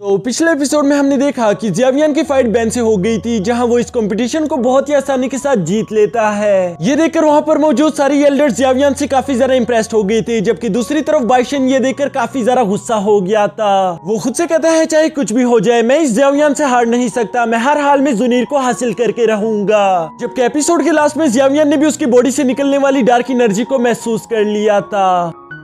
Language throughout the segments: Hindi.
तो पिछले एपिसोड में हमने देखा कि जियावियन की फाइट बेन से हो गई थी, जहां वो इस कंपटीशन को बहुत ही आसानी के साथ जीत लेता है। ये देखकर वहां पर मौजूद सारी एल्डर्स जियावियन से काफी ज्यादा इंप्रेस्ड हो गई थी, जबकि दूसरी तरफ बाइशन ये देखकर काफी ज्यादा गुस्सा हो गया था। वो खुद से कहता है चाहे कुछ भी हो जाए मैं इस जियावियन से हार नहीं सकता, मैं हर हाल में जुनीर को हासिल करके रहूंगा। जबकि एपिसोड के लास्ट में जियावियन ने भी उसकी बॉडी से निकलने वाली डार्क एनर्जी को महसूस कर लिया था।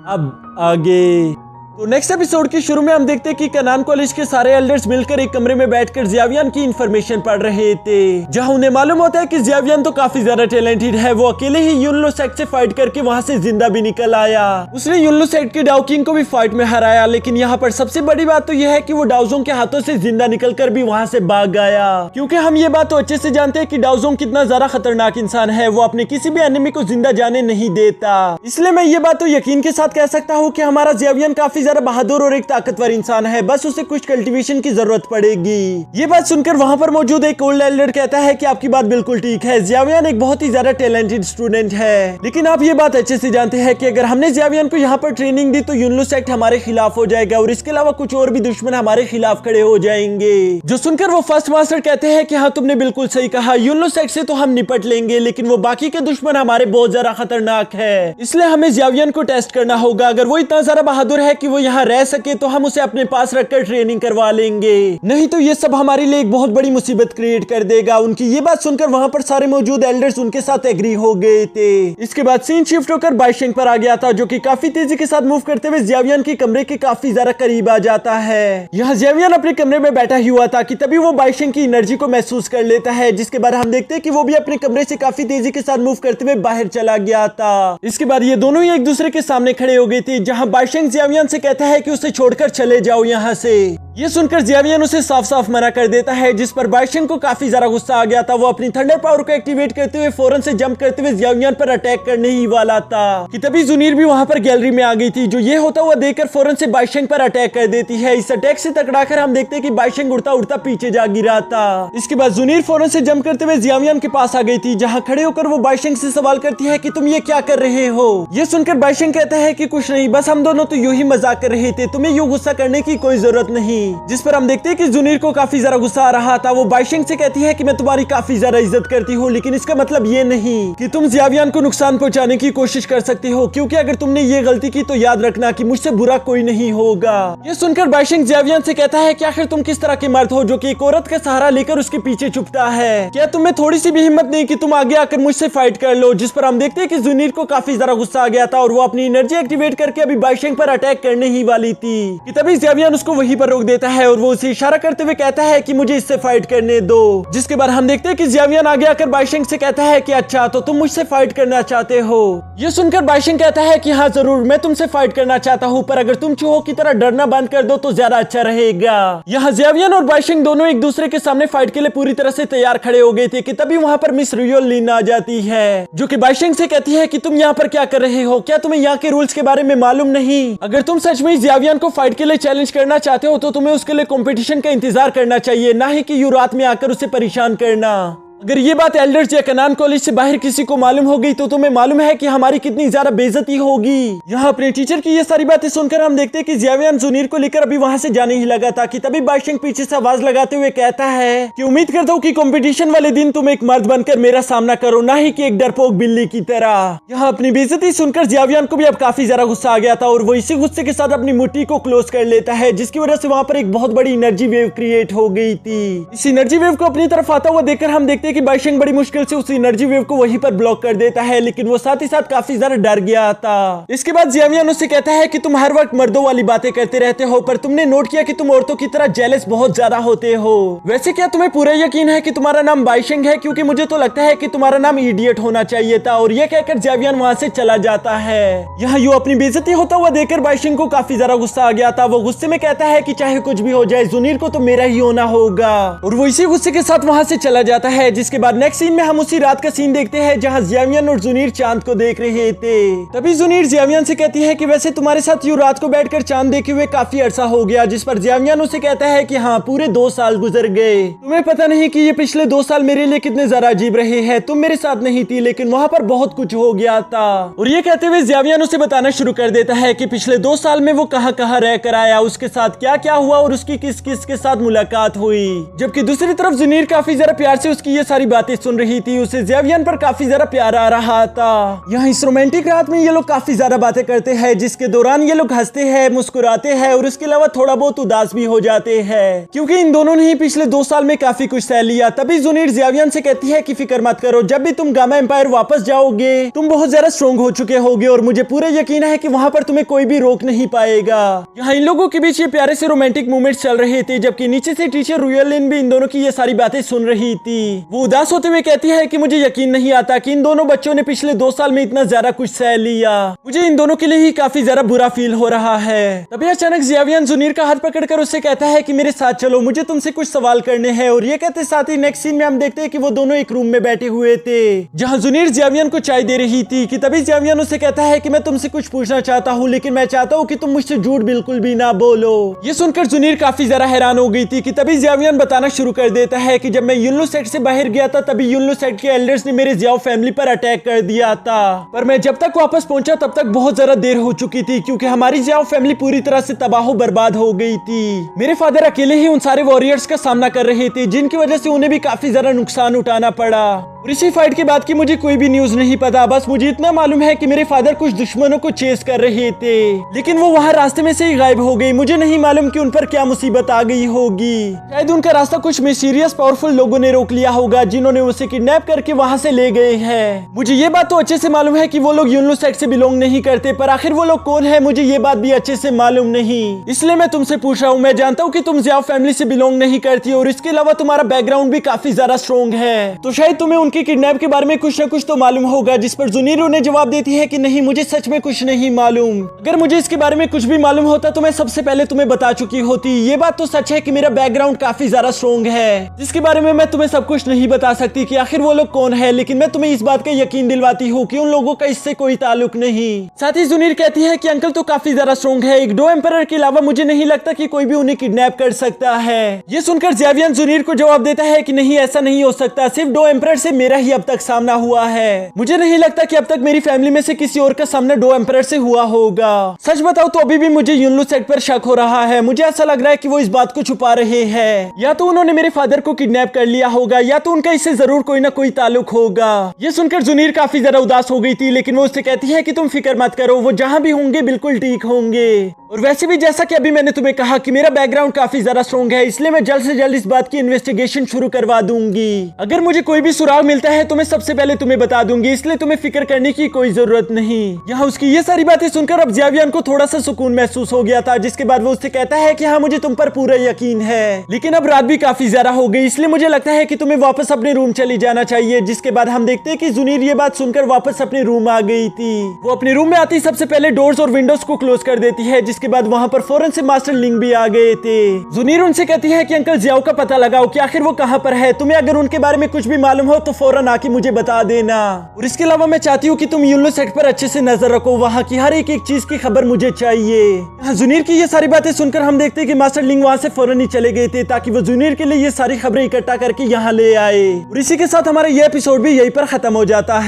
अब आगे तो नेक्स्ट एपिसोड के शुरू में हम देखते हैं कि कनान कॉलेज के सारे एल्डर्स मिलकर एक कमरे में बैठकर जियावियन की इन्फॉर्मेशन पढ़ रहे थे, जहां उन्हें मालूम होता है कि जियावियन तो काफी ज्यादा टैलेंटेड है। वो अकेले ही युनलो सेक्ट से फाइट करके वहां से जिंदा भी निकल आया। उसने युनलो सेक्ट के डाउकिंग को भी फाइट में हराया, लेकिन यहाँ पर सबसे बड़ी बात तो यह है कि वो डाउजोंग के हाथों से जिंदा निकल कर भी वहां से भाग गया। क्योंकि हम ये बात तो अच्छे से जानते हैं कि डाउजोंग कितना ज्यादा खतरनाक इंसान है, वो अपने किसी भी एनिमी को जिंदा जाने नहीं देता। इसलिए मैं ये बात तो यकीन के साथ कह सकता हूँ कि हमारा जियावियन काफी ज्यादा बहादुर और ताकतवर इंसान है, बस उसे कुछ कल्टीवेशन की जरूरत पड़ेगी। ये बात सुनकर वहां पर मौजूद एक ओल्ड एल्डर कहता है कि आपकी बात बिल्कुल ठीक है, जियावियन एक बहुत ही ज्यादा टैलेंटेड स्टूडेंट है, लेकिन आप ये बात अच्छे से जानते हैं कि अगर हमने जियावियन को यहाँ पर ट्रेनिंग दी तो युनलो सेक्ट हमारे खिलाफ हो जाएगा और इसके अलावा कुछ और भी दुश्मन हमारे खिलाफ खड़े हो जाएंगे। जो सुनकर वो फर्स्ट मास्टर कहते हैं कि हाँ तुमने बिल्कुल सही कहा, युनलो सेक्ट से तो हम निपट लेंगे, लेकिन वो बाकी के दुश्मन हमारे बहुत ज्यादा खतरनाक है, इसलिए हमें जियावियन को टेस्ट करना होगा। अगर वो इतना ज्यादा बहादुर है कि वो यहाँ रह सके तो हम उसे अपने पास रखकर ट्रेनिंग करवा लेंगे, नहीं तो ये सब हमारे लिए एक बहुत बड़ी मुसीबत क्रिएट कर देगा। उनकी ये बात सुनकर वहां पर सारे मौजूद एल्डर्स उनके साथ एग्री हो गए थे। इसके बाद सीन शिफ्ट होकर बाइशेंग पर आ गया था, जो कि काफी तेजी के साथ मूव करते हुए जियावियन के कमरे के काफी ज्यादा करीब आ जाता है। यहाँ जियावियन अपने कमरे में बैठा ही हुआ था कि तभी वो बाइशेंग की एनर्जी को महसूस कर लेता है, जिसके बाद हम देखते हैं कि वो भी अपने कमरे से काफी तेजी के साथ मूव करते हुए बाहर चला गया था। इसके बाद ये दोनों ही एक दूसरे के सामने खड़े हो गए थे, जहाँ बाइशेंग जियावियन से कहता है कि उसे छोड़कर चले जाओ यहाँ से। ये सुनकर जियावियन उसे साफ साफ मना कर देता है, जिस पर बाइशेंग को काफी ज्यादा गुस्सा आ गया था। वो अपनी थंडर पावर को एक्टिवेट करते हुए फौरन से जंप करते हुए जियावियन पर अटैक करने ही वाला था कि तभी जुनीर भी वहां पर गैलरी में आ गई थी, जो ये होता हुआ देखकर फौरन से बाइशेंग पर अटैक कर देती है। इस अटैक से टकराकर हम देखते हैं कि बाइशेंग उड़ता उड़ता पीछे जा गिरा था। इसके बाद जुनीर फौरन से जंप करते हुए जियावियन के पास आ गई थी, जहाँ खड़े होकर वो बाइशेंग से सवाल करती है कि तुम ये क्या कर रहे हो। ये सुनकर बाइशेंग कहता है कि कुछ नहीं, बस हम दोनों तो यूं ही मजाक कर रहे थे, तुम्हें यूं गुस्सा करने की कोई जरूरत नहीं। जिस पर हम देखते हैं कि जुनीर को काफी ज्यादा गुस्सा आ रहा था। वो बाइशेंग से कहती है कि मैं तुम्हारी काफी ज्यादा इज्जत करती हूँ, लेकिन इसका मतलब ये नहीं कि तुम जियावियन को नुकसान पहुंचाने की कोशिश कर सकती हो, क्योंकि अगर तुमने ये गलती की तो याद रखना कि मुझसे बुरा कोई नहीं होगा। ये सुनकर बाइशेंग जियावियन से कहता है कि आखिर तुम किस तरह के मर्द हो जो कि एक औरत का सहारा लेकर उसके पीछे छुपता है, क्या तुम्हें थोड़ी सी भी हिम्मत नहीं कि तुम आगे आकर मुझसे फाइट कर लो। जिस पर हम देखते हैं कि जुनीर को काफी ज्यादा गुस्सा आ गया था और वो अपनी एनर्जी एक्टिवेट करके अभी बाइशेंग पर अटैक करने ही वाली थी कि तभी जियावियन उसको वहीं पर रोक देता है और वो उसे इशारा करते हुए कहता है कि मुझे इससे फाइट करने दो। जिसके बाद हम देखते हैं कि जियावियन आगे आकर बाइशेंग से कहता है कि अच्छा तो तुम मुझसे फाइट करना चाहते हो। ये सुनकर बाइशेंग कहता है कि हाँ जरूर, मैं तुमसे फाइट करना चाहता हूँ, पर अगर तुम चूहों की तरह डरना बंद कर दो तो ज्यादा अच्छा रहेगा। यहाँ जियावियन और बाइशेंग दोनों एक दूसरे के सामने फाइट के लिए पूरी तरह से तैयार खड़े हो गए थे कि तभी वहाँ पर मिस रियोलिन आ जाती है, जो कि बाइशेंग से कहती है कि तुम यहाँ पर क्या कर रहे हो, क्या तुम्हें यहाँ के रूल्स के बारे में मालूम नहीं। अगर तुम सच में जियावियन को फाइट के लिए चैलेंज करना चाहते हो तो तुम्हें उसके लिए कॉम्पिटिशन का इंतजार करना चाहिए, ना ही कि यूं रात में आकर उसे परेशान करना। अगर ये बात एल्डर्स या कनान कॉलेज से बाहर किसी को मालूम हो गई तो तुम्हें मालूम है कि हमारी कितनी ज्यादा बेइज्जती होगी। यहाँ अपने टीचर की ये सारी बातें सुनकर हम देखते हैं कि जियावियन जुनीर को लेकर अभी वहां से जाने ही लगा था कि तभी बाइशेंग पीछे से आवाज लगाते हुए कहता है कि उम्मीद करता हूँ कि कंपटीशन वाले दिन तुम एक मर्द बनकर मेरा सामना करो, ना ही कि एक डरपोक बिल्ली की तरह। यहाँ अपनी बेइज्जती सुनकर जियावियन को भी अब काफी ज्यादा गुस्सा आ गया था और वो इसी गुस्से के साथ अपनी मुट्ठी को क्लोज कर लेता है, जिसकी वजह से वहां पर एक बहुत बड़ी एनर्जी वेव क्रिएट हो गई थी। इस एनर्जी वेव को अपनी तरफ आता हुआ देखकर हम देखते हैं कि बाइशेंग बड़ी मुश्किल से उस एनर्जी वेव को वहीं पर ब्लॉक कर देता है, लेकिन वो साथ ही साथ काफी ज्यादा डर गया था। इसके बाद जियावियन उससे कहता है कि तुम हर वक्त मर्दों वाली बातें करते रहते हो, पर तुमने नोट किया कि तुम औरतों की तरह जेलस बहुत ज्यादा होते हो। वैसे क्या तुम्हें पूरा यकीन है कि तुम्हारा नाम बाइशेंग है, क्योंकि मुझे तो लगता है कि तुम्हारा नाम इडियट होना चाहिए था। और ये कहकर जियावियन वहां से चला जाता है। यहाँ यू अपनी बेइज्जती होता हुआ देखकर बाइशेंग को काफी ज्यादा गुस्सा आ गया था। वो गुस्से में कहता है कि चाहे कुछ भी हो जाए जुनीर को तो मेरा ही होना होगा, और वो इसी गुस्से के साथ वहां से चला जाता है। जिसके बाद नेक्स्ट सीन में हम उसी रात का सीन देखते हैं जहाँ जियावियन और जुनीर चांद को देख रहे थे। तभी जुनीर जियावियन से कहती है कि वैसे तुम्हारे साथ यूं रात को बैठकर चांद देखे हुए काफी अरसा हो गया, जिस पर जियावियन उसे कहता है कि हाँ पूरे 2 साल गुजर गए। तुम्हें पता नहीं कि ये पिछले 2 साल मेरे लिए कितने ज्यादा अजीब रहे हैं। तुम मेरे साथ नहीं थी लेकिन वहाँ पर बहुत कुछ हो गया था। और ये कहते हुए जियावियन उसे बताना शुरू कर देता है कि पिछले 2 साल में वो कहाँ कहाँ रह कर आया, उसके साथ क्या क्या हुआ और उसकी किस किस के साथ मुलाकात हुई। जबकि दूसरी तरफ जुनीर काफी ज्यादा प्यार से उसकी ये सारी बातें सुन रही थी। उसे जियावियन पर काफी ज्यादा प्यार आ रहा था। यहाँ इस रोमांटिक रात में ये लोग काफी ज्यादा बातें करते हैं, जिसके दौरान ये लोग हंसते हैं, मुस्कुराते हैं और इसके अलावा थोड़ा बहुत उदास भी हो जाते हैं, क्योंकि इन दोनों ने ही पिछले 2 साल में काफी कुछ सह लिया। तभी जुनीर जियावियन से कहती है कि फिक्र मत करो, जब भी तुम गामा एम्पायर वापस जाओगे तुम बहुत ज्यादा स्ट्रॉन्ग हो चुके होगे और मुझे पूरा यकीन है कि वहाँ पर तुम्हें कोई भी रोक नहीं पाएगा। यहाँ इन लोगों के बीच ये प्यारे से रोमांटिक मूवमेंट्स चल रहे थे, जबकि नीचे से टीचर रुयलिन भी इन दोनों की ये सारी बातें सुन रही थी। वो उदास होते हुए कहती है कि मुझे यकीन नहीं आता कि इन दोनों बच्चों ने पिछले 2 साल में इतना ज्यादा कुछ सह लिया। मुझे इन दोनों के लिए ही काफी ज्यादा बुरा फील हो रहा है। तभी अचानक जियावियन जुनीर का हाथ पकड़कर उससे कहता है कि मेरे साथ चलो, मुझे तुमसे कुछ सवाल करने हैं। और ये कहते साथ ही नेक्स्ट सीन में हम देखते हैं कि वो दोनों एक रूम में बैठे हुए थे, जहाँ जुनीर जियावियन को चाय दे रही थी। कि तभी जियावियन उससे कहता है कि मैं तुमसे कुछ पूछना चाहता हूँ, लेकिन मैं चाहता हूँ कि तुम मुझसे झूठ बिल्कुल भी ना बोलो। ये सुनकर जुनीर काफी ज्यादा हैरान हो गई थी। कि तभी जियावियन बताना शुरू कर देता है कि जब मैं युनलू सेट से बाहर गया था तभी युनलू सेट के एल्डर्स ने मेरे जियाओ फैमिली पर अटैक कर दिया था, पर मैं जब तक वापस पहुंचा तब तक बहुत ज्यादा देर हो चुकी थी, क्योंकि हमारी जियाओ फैमिली पूरी तरह से तबाह बर्बाद हो गई थी। मेरे फादर अकेले ही उन सारे वॉरियर्स का सामना कर रहे थे, जिनकी वजह से उन्हें भी काफी ज्यादा नुकसान उठाना पड़ा। और इसी फाइट के बाद की मुझे कोई भी न्यूज नहीं पता, बस मुझे इतना मालूम है कि मेरे फादर कुछ दुश्मनों को चेस कर रहे थे, लेकिन वो वहाँ रास्ते में से ही गायब हो गई। मुझे नहीं मालूम कि उन पर क्या मुसीबत आ गई होगी। शायद उनका रास्ता कुछ मिस्टीरियस पावरफुल लोगों ने रोक लिया होगा, जिन्होंने उसे किडनैप करके वहाँ से ले गए हैं। मुझे ये बात तो अच्छे से मालूम है कि वो लोग युनलू सेट से बिलोंग नहीं करते, पर आखिर वो लोग कौन है मुझे ये बात भी अच्छे से मालूम नहीं। इसलिए मैं तुमसे पूछ रहा हूँ। मैं जानता हूँ कि तुम जियाओ फैमिली से बिलोंग नहीं करती और इसके अलावा तुम्हारा बैकग्राउंड भी काफी ज्यादा स्ट्रॉन्ग है, तो शायद तुम्हें उनके किडनैप के बारे में कुछ न कुछ तो मालूम होगा। जिस पर जुनीर उन्हें जवाब देती है कि नहीं, मुझे सच में कुछ नहीं मालूम। अगर मुझे इसके बारे में कुछ भी मालूम होता तो मैं सबसे पहले तुम्हें बता चुकी होती। ये बात तो सच है कि मेरा बैकग्राउंड काफी ज्यादा स्ट्रॉन्ग है, जिसके बारे में मैं तुम्हें सब कुछ नहीं बता सकती कि आखिर वो लोग कौन है, लेकिन मैं तुम्हें इस बात का यकीन दिलवाती हूँ कि उन लोगों का इससे कोई ताल्लुक नहीं। साथ ही जुनीर कहती है कि अंकल तो काफी ज्यादा स्ट्रॉन्ग है, एक डो एम्परर के अलावा मुझे नहीं लगता कि कोई भी उन्हें किडनैप कर सकता है। ये सुनकर जियावियन जुनीर को जवाब देता है कि नहीं, ऐसा नहीं हो सकता, सिर्फ डो एम्परर से मेरा ही अब तक सामना हुआ है। मुझे नहीं लगता कि अब तक मेरी फैमिली में से किसी और का सामना डो एम्परर से हुआ होगा। सच बताओ तो अभी भी मुझे युनलू सेट पर शक हो रहा है। मुझे ऐसा लग रहा है कि वो इस बात को छुपा रहे हैं, या तो उन्होंने मेरे फादर को किडनैप कर लिया होगा, या तो उनका इससे जरूर कोई ना कोई ताल्लुक होगा। ये सुनकर जुनीर काफी ज्यादा उदास हो गई थी, लेकिन वो उससे कहती है कि तुम फिक्र मत करो, वो जहाँ भी होंगे बिल्कुल ठीक होंगे। और वैसे भी जैसा कि अभी मैंने तुम्हें कहा कि मेरा बैकग्राउंड काफी ज्यादा स्ट्रॉन्ग है, इसलिए मैं जल्द से जल्द इस बात की इन्वेस्टिगेशन शुरू करवा दूंगी। अगर मुझे कोई भी सुराग मिलता है तो मैं सबसे पहले तुम्हें बता दूंगी, इसलिए तुम्हें फिक्र करने की कोई जरूरत नहीं। यहाँ उसकी ये सारी बातें सुनकर अब जियावियन को थोड़ा सा सुकून महसूस हो गया था, जिसके बाद वो उससे कहता है कि हाँ मुझे तुम पर पूरा यकीन है, लेकिन अब रात भी काफी ज्यादा हो गई, इसलिए मुझे लगता है कि तुम्हें वापस अपने रूम चली जाना चाहिए। जिसके बाद हम देखते हैं कि जुनीर ये बात सुनकर वापस अपने रूम आ गई थी। वो अपने रूम में आती ही सबसे पहले डोर्स और विंडोज को क्लोज कर देती है, जिसके बाद वहाँ पर फौरन से मास्टर लिंग भी आ गए थे। जुनीर उनसे कहती है कि अंकल जियाओ का पता लगाओ कि आखिर वो कहाँ पर है। तुम्हें अगर उनके बारे में कुछ भी मालूम हो तो फौरन आके मुझे बता देना। और इसके अलावा मैं चाहती हूँ कि तुम युनलू सेट पर अच्छे से नजर रखो, वहाँ की हर एक चीज की खबर मुझे चाहिए। जुनीर की ये सारी बातें सुनकर हम देखते हैं कि मास्टर लिंग वहाँ से फौरन ही चले गए थे, ताकि वो जुनीर के लिए ये सारी खबरें इकट्ठा करके यहाँ ले आए। और इसी के साथ हमारा ये एपिसोड भी यहीं पर खत्म हो जाता है।